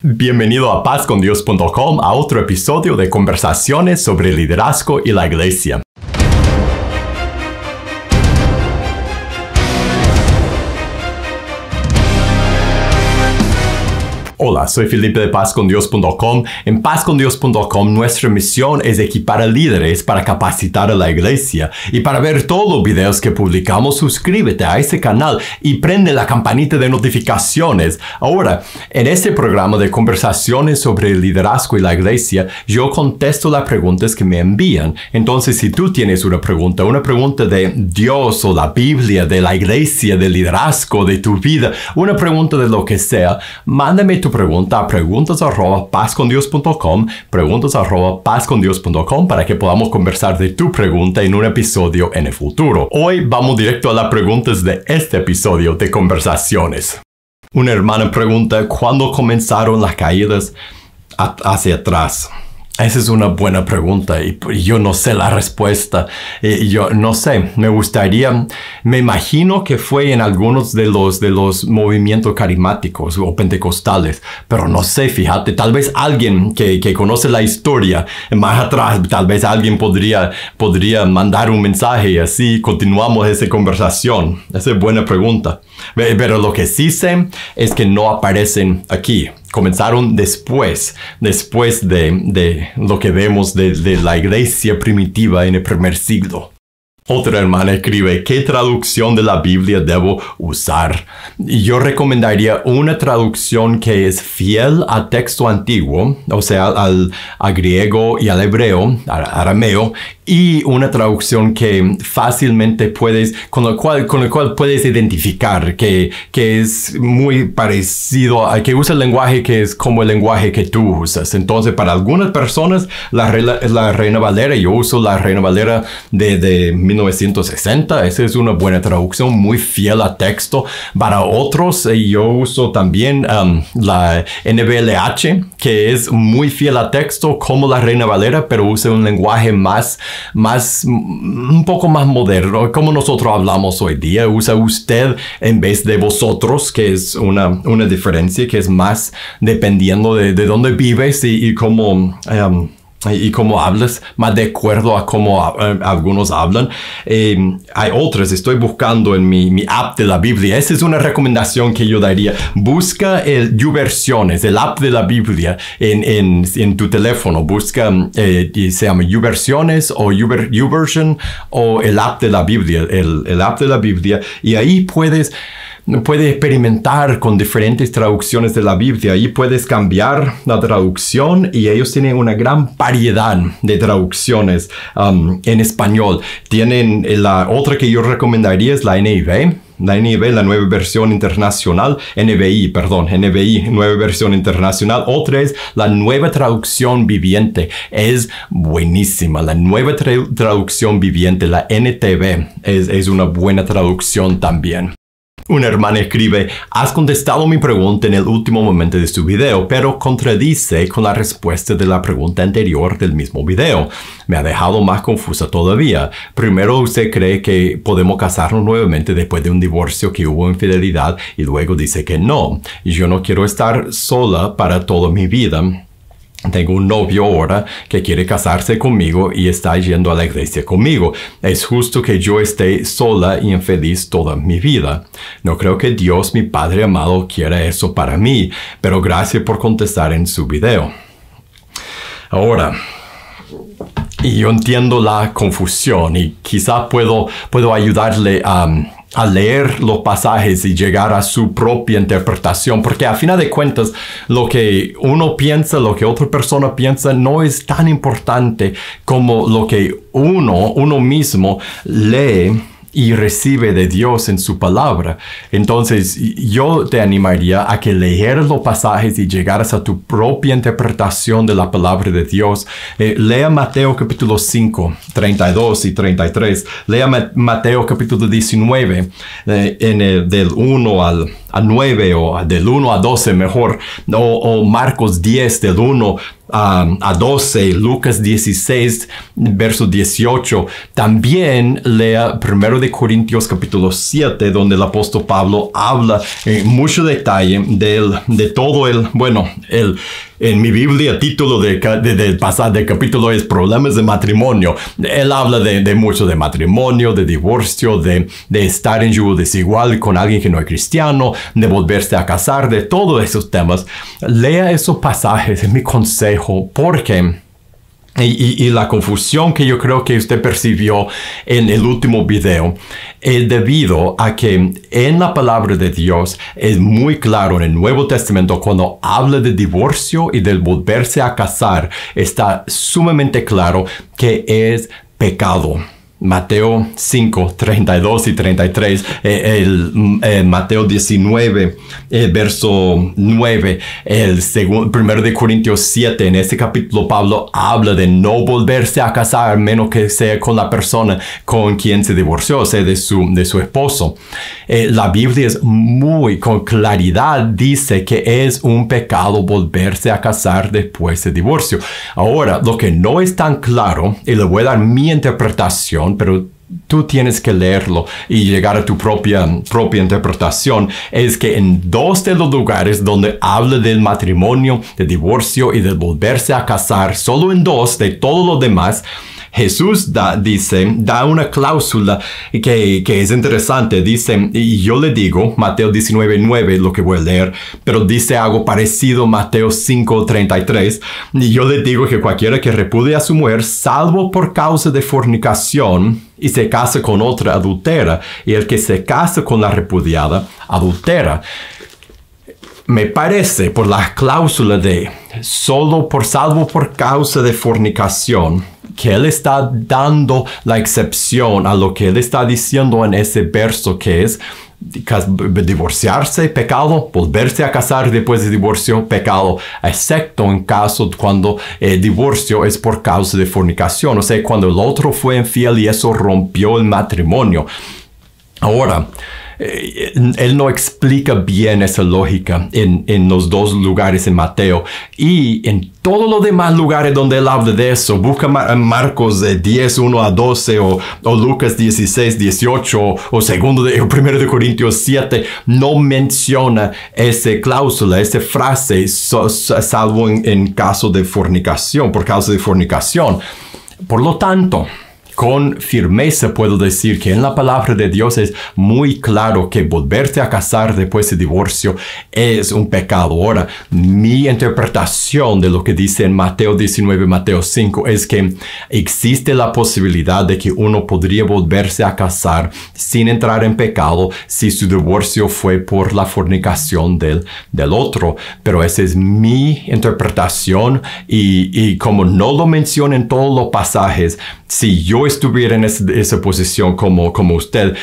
Bienvenido a pazcondios.com a otro episodio de conversaciones sobre liderazgo y la iglesia. Hola, soy Felipe de pazcondios.com. En pazcondios.com nuestra misión es equipar a líderes para capacitar a la iglesia. Y para ver todos los videos que publicamos, suscríbete a ese canal y prende la campanita de notificaciones. Ahora, en este programa de conversaciones sobre el liderazgo y la iglesia, yo contesto las preguntas que me envían. Entonces, si tú tienes una pregunta de Dios o la Biblia, de la iglesia, del liderazgo, de tu vida, una pregunta de lo que sea, mándame tu pregunta a preguntas@pazcondios.com para que podamos conversar de tu pregunta en un episodio en el futuro. Hoy vamos directo a las preguntas de este episodio de conversaciones. Una hermana pregunta, ¿cuándo comenzaron las caídas hacia atrás? Esa es una buena pregunta y yo no sé la respuesta. Yo no sé, me imagino que fue en algunos de los movimientos carismáticos o pentecostales, pero no sé, fíjate, tal vez alguien que conoce la historia más atrás, tal vez alguien podría mandar un mensaje y así continuamos esa conversación. Esa es buena pregunta. Pero lo que sí sé es que no aparecen aquí. Comenzaron después de lo que vemos de la iglesia primitiva en el primer siglo. Otra hermana escribe, ¿qué traducción de la Biblia debo usar? Yo recomendaría una traducción que es fiel al texto antiguo, o sea, al griego y al hebreo, al arameo, y una traducción que fácilmente con el cual puedes identificar que es muy parecido, que usa el lenguaje que es como el lenguaje que tú usas. Entonces, para algunas personas, la Reina Valera, yo uso la Reina Valera de 1960, esa es una buena traducción, muy fiel al texto. Para otros, yo uso también la NBLH, que es muy fiel al texto como la Reina Valera, pero usa un lenguaje un poco más moderno, como nosotros hablamos hoy día. Usa usted en vez de vosotros, que es una diferencia que es más dependiendo de dónde vives y cómo hablas, más de acuerdo a cómo algunos hablan. Hay otras, estoy buscando en mi app de la Biblia. Esa es una recomendación que yo daría. Busca el YouVersiones, el app de la Biblia en tu teléfono. Busca, se llama YouVersiones o YouVersion o el app de la Biblia, el app de la Biblia. Y ahí puedes experimentar con diferentes traducciones de la Biblia. Ahí puedes cambiar la traducción y ellos tienen una gran variedad de traducciones en español. Tienen la otra que yo recomendaría es la NIV. La NIV, la Nueva Versión Internacional, NVI, Nueva Versión Internacional. Otra es la Nueva Traducción Viviente. Es buenísima. La Nueva Traducción Viviente, la NTV, es una buena traducción también. Una hermana escribe, has contestado mi pregunta en el último momento de su video, pero contradice con la respuesta de la pregunta anterior del mismo video. Me ha dejado más confusa todavía. Primero, usted cree que podemos casarnos nuevamente después de un divorcio que hubo infidelidad y luego dice que no. Yo no quiero estar sola para toda mi vida. Tengo un novio ahora que quiere casarse conmigo y está yendo a la iglesia conmigo. Es justo que yo esté sola y infeliz toda mi vida. No creo que Dios, mi Padre amado, quiera eso para mí, pero gracias por contestar en su video. Ahora, y yo entiendo la confusión y quizá puedo ayudarle a leer los pasajes y llegar a su propia interpretación, porque a final de cuentas lo que uno piensa, lo que otra persona piensa no es tan importante como lo que uno mismo lee y recibe de Dios en su palabra. Entonces, yo te animaría a que leyeras los pasajes y llegaras a tu propia interpretación de la palabra de Dios. Lea Mateo capítulo 5, 32 y 33. Lea Mateo capítulo 19, del 1 al a 9 o del 1 a 12 mejor, o Marcos 10 del 1 a 12, Lucas 16, verso 18. También lea 1 de Corintios capítulo 7, donde el apóstol Pablo habla en mucho detalle de todo en mi Biblia, el título del capítulo es Problemas de matrimonio. Él habla de mucho de matrimonio, de divorcio, de estar en yugo desigual con alguien que no es cristiano, de volverse a casar, de todos esos temas. Lea esos pasajes, es mi consejo, porque y la confusión que yo creo que usted percibió en el último video es debido a que en la palabra de Dios es muy claro en el Nuevo Testamento cuando habla de divorcio y del volverse a casar, está sumamente claro que es pecado. Mateo 5, 32 y 33, Mateo 19, verso 9, 1 de Corintios 7, en este capítulo Pablo habla de no volverse a casar menos que sea con la persona con quien se divorció, o sea, de su esposo. La Biblia es muy con claridad dice que es un pecado volverse a casar después de divorcio. Ahora, lo que no es tan claro, y le voy a dar mi interpretación, pero tú tienes que leerlo y llegar a tu propia interpretación, es que en 2 de los lugares donde habla del matrimonio, de divorcio y de volverse a casar, solo en 2 de todo lo demás, Jesús da una cláusula que es interesante. Dice, y yo le digo, Mateo 19:9, lo que voy a leer, pero dice algo parecido, Mateo 5:33, y yo le digo que cualquiera que repudie a su mujer, salvo por causa de fornicación, y se casa con otra, adultera, y el que se casa con la repudiada, adultera. Me parece, por la cláusula de salvo por causa de fornicación, que él está dando la excepción a lo que él está diciendo en ese verso, que es divorciarse, pecado, volverse a casar después de divorcio, pecado, excepto en caso cuando el divorcio es por causa de fornicación, o sea, cuando el otro fue infiel y eso rompió el matrimonio. Ahora, él no explica bien esa lógica en los 2 lugares en Mateo, y en todos los demás lugares donde él habla de eso, busca Marcos 10, 1 a 12 o Lucas 16, 18 o 1 de Corintios 7, no menciona esa cláusula, esa frase, salvo en caso de fornicación, por causa de fornicación. Por lo tanto, con firmeza puedo decir que en la palabra de Dios es muy claro que volverse a casar después de divorcio es un pecado. Ahora, mi interpretación de lo que dice en Mateo 19, Mateo 5 es que existe la posibilidad de que uno podría volverse a casar sin entrar en pecado si su divorcio fue por la fornicación del otro. Pero esa es mi interpretación y como no lo menciona en todos los pasajes, si yo estuviera en esa posición como usted,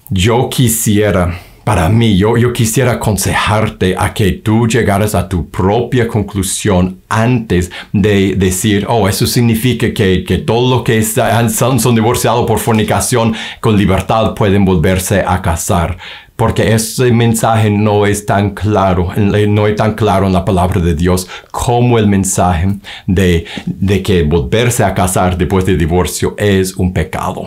yo quisiera aconsejarte a que tú llegaras a tu propia conclusión antes de decir, eso significa que todo lo que son divorciados por fornicación con libertad pueden volverse a casar. Porque ese mensaje no es tan claro en la palabra de Dios como el mensaje de que volverse a casar después de divorcio es un pecado.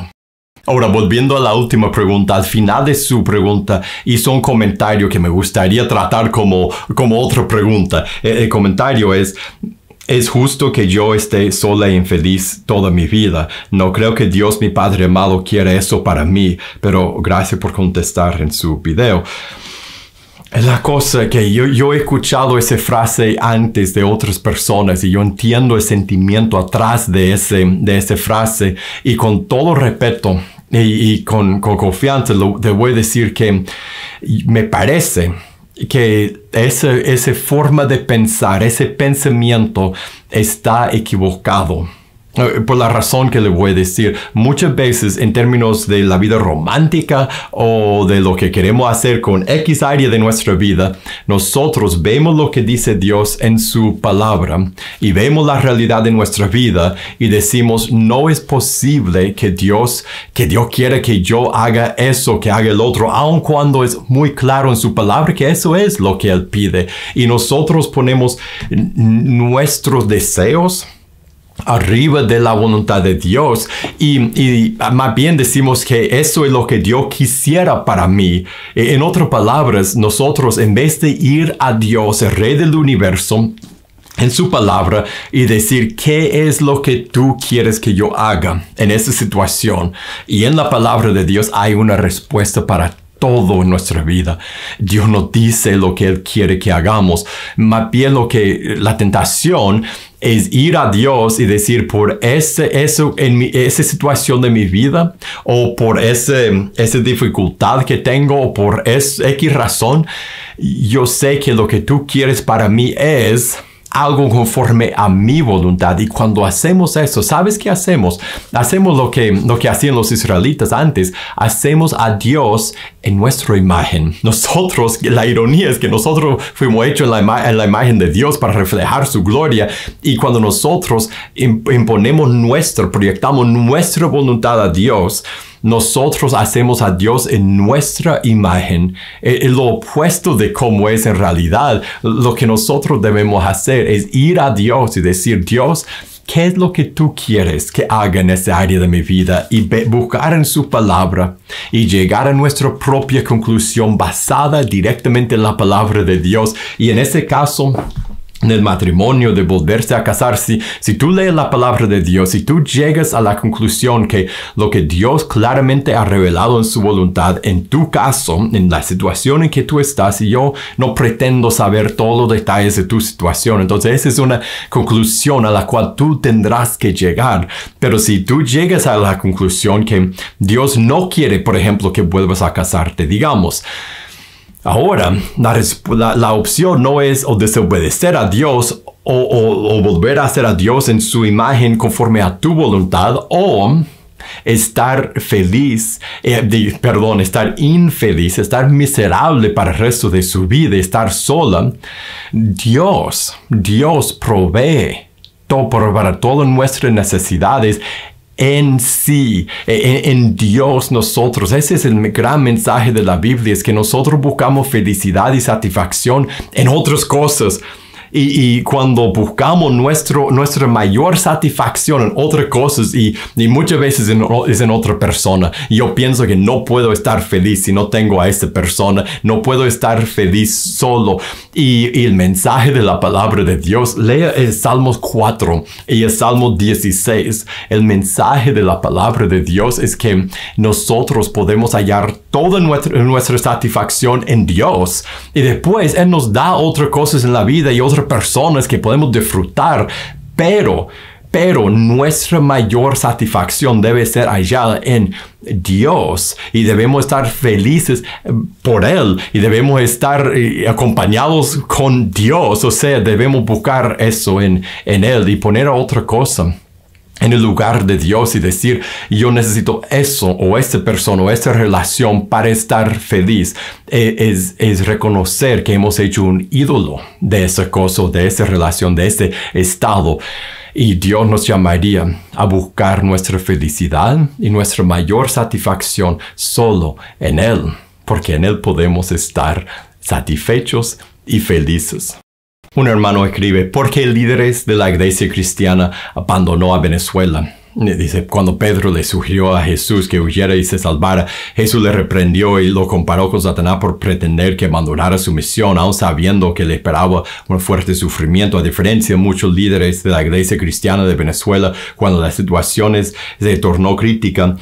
Ahora, volviendo a la última pregunta, al final de su pregunta hizo un comentario que me gustaría tratar como otra pregunta. El comentario es justo que yo esté sola e infeliz toda mi vida. No creo que Dios, mi Padre amado, quiera eso para mí, pero gracias por contestar en su video. La cosa que yo he escuchado esa frase antes de otras personas y yo entiendo el sentimiento atrás de esa frase, y con todo respeto y con confianza te voy a decir que me parece que esa forma de pensar, ese pensamiento está equivocado. Por la razón que le voy a decir, muchas veces en términos de la vida romántica o de lo que queremos hacer con X área de nuestra vida, nosotros vemos lo que dice Dios en su palabra y vemos la realidad de nuestra vida y decimos, no es posible que Dios quiera que yo haga eso, que haga el otro, aun cuando es muy claro en su palabra que eso es lo que Él pide. Y nosotros ponemos nuestros deseos arriba de la voluntad de Dios y más bien decimos que eso es lo que Dios quisiera para mí. En otras palabras, nosotros en vez de ir a Dios, el Rey del universo, en su palabra y decir qué es lo que tú quieres que yo haga en esa situación, y en la palabra de Dios hay una respuesta para todo en nuestra vida. Dios nos dice lo que Él quiere que hagamos. Más bien la tentación es ir a Dios y decir por esa situación de mi vida o por esa dificultad que tengo o por X razón, yo sé que lo que tú quieres para mí es algo conforme a mi voluntad. Y cuando hacemos eso, ¿sabes qué hacemos? Hacemos lo que hacían los israelitas antes. Hacemos a Dios en nuestra imagen. Nosotros, la ironía es que nosotros fuimos hechos en la imagen de Dios para reflejar su gloria. Y cuando nosotros proyectamos nuestra voluntad a Dios, nosotros hacemos a Dios en nuestra imagen. Lo opuesto de cómo es en realidad. Lo que nosotros debemos hacer es ir a Dios y decir, Dios, ¿qué es lo que tú quieres que haga en esa área de mi vida? Y buscar en su palabra y llegar a nuestra propia conclusión basada directamente en la palabra de Dios. Y en ese caso, en el matrimonio, de volverse a casar, si tú lees la palabra de Dios, si tú llegas a la conclusión que lo que Dios claramente ha revelado en su voluntad, en tu caso, en la situación en que tú estás, y yo no pretendo saber todos los detalles de tu situación, entonces esa es una conclusión a la cual tú tendrás que llegar. Pero si tú llegas a la conclusión que Dios no quiere, por ejemplo, que vuelvas a casarte, digamos, ahora, la opción no es o desobedecer a Dios o volver a hacer a Dios en su imagen conforme a tu voluntad, o estar estar infeliz, estar miserable para el resto de su vida, estar sola. Dios provee para todas nuestras necesidades. En sí, en Dios nosotros. Ese es el gran mensaje de la Biblia, es que nosotros buscamos felicidad y satisfacción en otras cosas. Y cuando buscamos nuestra mayor satisfacción en otras cosas, y muchas veces es en otra persona. Yo pienso que no puedo estar feliz si no tengo a esa persona. No puedo estar feliz solo. Y el mensaje de la palabra de Dios, lea el Salmos 4 y el Salmo 16. El mensaje de la palabra de Dios es que nosotros podemos hallar toda nuestra satisfacción en Dios. Y después Él nos da otras cosas en la vida y otras personas que podemos disfrutar, pero nuestra mayor satisfacción debe ser hallada en Dios, y debemos estar felices por Él, y debemos estar acompañados con Dios. O sea, debemos buscar eso en Él y poner a otra cosa en el lugar de Dios y decir, yo necesito eso o esta persona o esta relación para estar feliz. Es reconocer que hemos hecho un ídolo de esa cosa, de esa relación, de ese estado. Y Dios nos llamaría a buscar nuestra felicidad y nuestra mayor satisfacción solo en Él, porque en Él podemos estar satisfechos y felices. Un hermano escribe, ¿por qué líderes de la iglesia cristiana abandonó a Venezuela? Dice, cuando Pedro le sugirió a Jesús que huyera y se salvara, Jesús le reprendió y lo comparó con Satanás por pretender que abandonara su misión, aun sabiendo que le esperaba un fuerte sufrimiento. A diferencia de muchos líderes de la iglesia cristiana de Venezuela, cuando la situación se tornó crítica,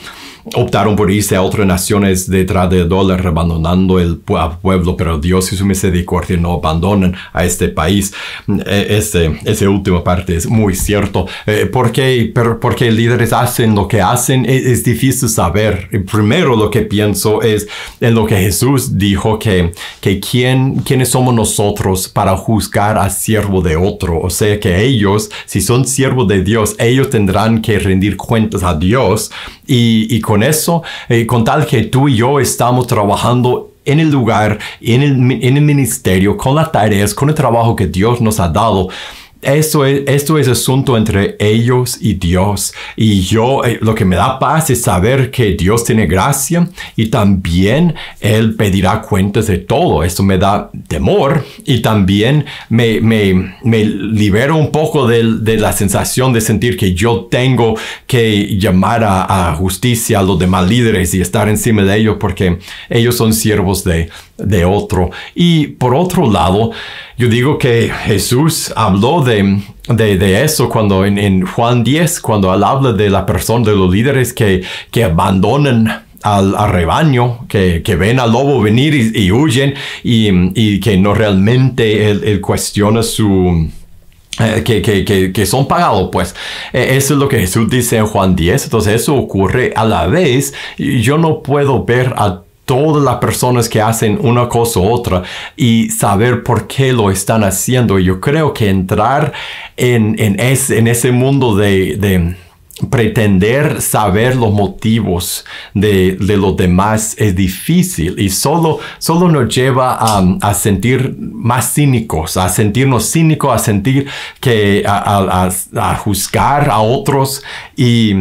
optaron por irse a otras naciones detrás del dólar, abandonando el pueblo, pero Dios y su misericordia no abandonan a este país. Esa última parte es muy cierto. Porque líderes hacen lo que hacen, es difícil saber. Primero lo que pienso es en lo que Jesús dijo, que ¿quiénes somos nosotros para juzgar a siervo de otro? O sea que ellos, si son siervos de Dios, ellos tendrán que rendir cuentas a Dios, y con eso, con tal que tú y yo estamos trabajando en el lugar, en el ministerio, con las tareas, con el trabajo que Dios nos ha dado. Esto es asunto entre ellos y Dios. Y yo, lo que me da paz es saber que Dios tiene gracia y también Él pedirá cuentas de todo. Esto me da temor y también me libera un poco de la sensación de sentir que yo tengo que llamar a justicia a los demás líderes y estar encima de ellos porque ellos son siervos de otro. Y por otro lado, yo digo que Jesús habló de eso cuando en Juan 10, cuando él habla de la persona, de los líderes que abandonan al rebaño, que ven al lobo venir y huyen, y que no realmente él cuestiona su... que son pagados, pues. Eso es lo que Jesús dice en Juan 10. Entonces eso ocurre a la vez. Yo no puedo ver a todas las personas que hacen una cosa u otra y saber por qué lo están haciendo. Yo creo que entrar en ese mundo de pretender saber los motivos de los demás es difícil y solo nos lleva a sentir más cínicos, a sentirnos cínicos, a sentir que a juzgar a otros y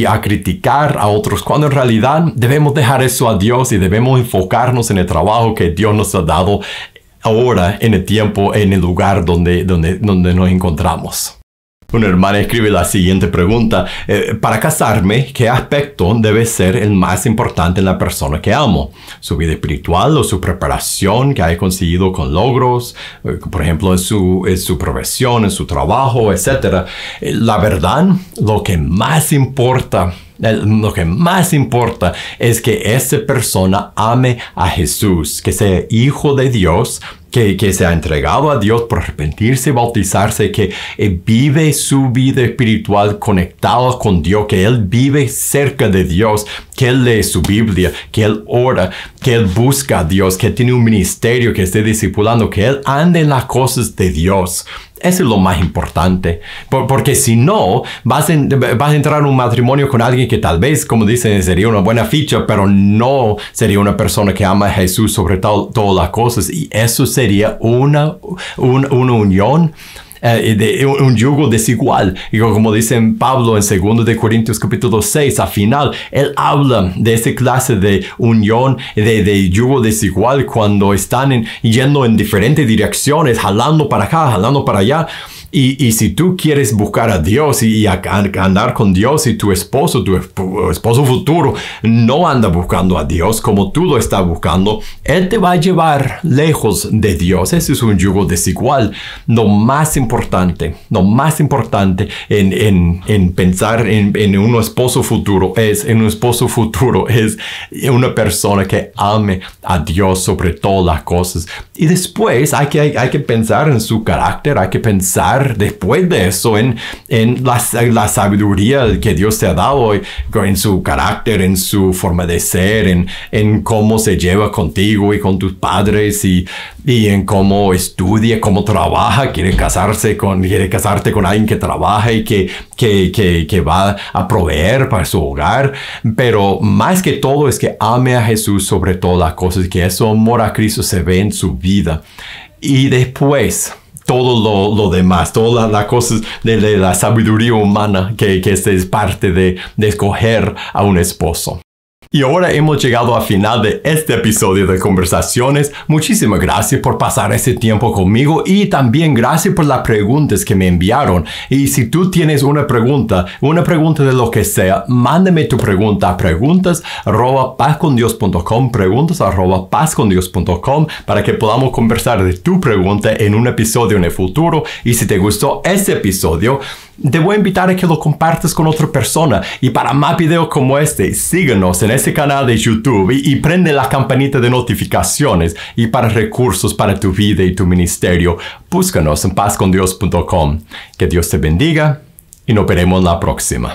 a criticar a otros, cuando en realidad debemos dejar eso a Dios y debemos enfocarnos en el trabajo que Dios nos ha dado ahora, en el tiempo, en el lugar donde nos encontramos. Una hermana escribe la siguiente pregunta. Para casarme, ¿qué aspecto debe ser el más importante en la persona que amo? ¿Su vida espiritual o su preparación que haya conseguido con logros? Por ejemplo, en su profesión, en su trabajo, etc. La verdad, lo que más importa es que esa persona ame a Jesús, que sea hijo de Dios, que se ha entregado a Dios por arrepentirse y bautizarse, que vive su vida espiritual conectado con Dios, que él vive cerca de Dios, que él lee su Biblia, que él ora, que él busca a Dios, que tiene un ministerio, que esté discipulando, que él ande en las cosas de Dios. Eso es lo más importante, porque si no, vas a entrar en un matrimonio con alguien que tal vez, como dicen, sería una buena ficha, pero no sería una persona que ama a Jesús sobre todas las cosas. Y eso sería una unión, un yugo desigual. Y como dice Pablo en 2 de Corintios capítulo 6, al final, él habla de esa clase de unión, de yugo desigual, cuando están yendo en diferentes direcciones, jalando para acá, jalando para allá. Y si tú quieres buscar a Dios y andar con Dios, y tu esposo futuro no anda buscando a Dios como tú lo estás buscando, él te va a llevar lejos de Dios. Ese es un yugo desigual. Lo más importante en pensar en un esposo futuro es una persona que ame a Dios sobre todas las cosas. Y después hay que pensar en su carácter, hay que pensar después de eso en la sabiduría que Dios te ha dado, en su carácter, en su forma de ser, en cómo se lleva contigo y con tus padres, y en cómo estudia, cómo trabaja. Quieres casarte con alguien que trabaja y que va a proveer para su hogar. Pero más que todo es que ame a Jesús sobre todas las cosas, que ese amor a Cristo se ve en su vida. Y después todo lo demás, todas las cosas de la sabiduría humana, que es parte de escoger a un esposo. Y ahora hemos llegado al final de este episodio de Conversaciones. Muchísimas gracias por pasar ese tiempo conmigo y también gracias por las preguntas que me enviaron. Y si tú tienes una pregunta de lo que sea, mándame tu pregunta a preguntas@pazcondios.com, preguntas@pazcondios.com, para que podamos conversar de tu pregunta en un episodio en el futuro. Y si te gustó este episodio, te voy a invitar a que lo compartas con otra persona. Y para más videos como este, síguenos en este canal de YouTube y prende la campanita de notificaciones. Y para recursos para tu vida y tu ministerio, búscanos en pazcondios.com. Que Dios te bendiga y nos veremos la próxima.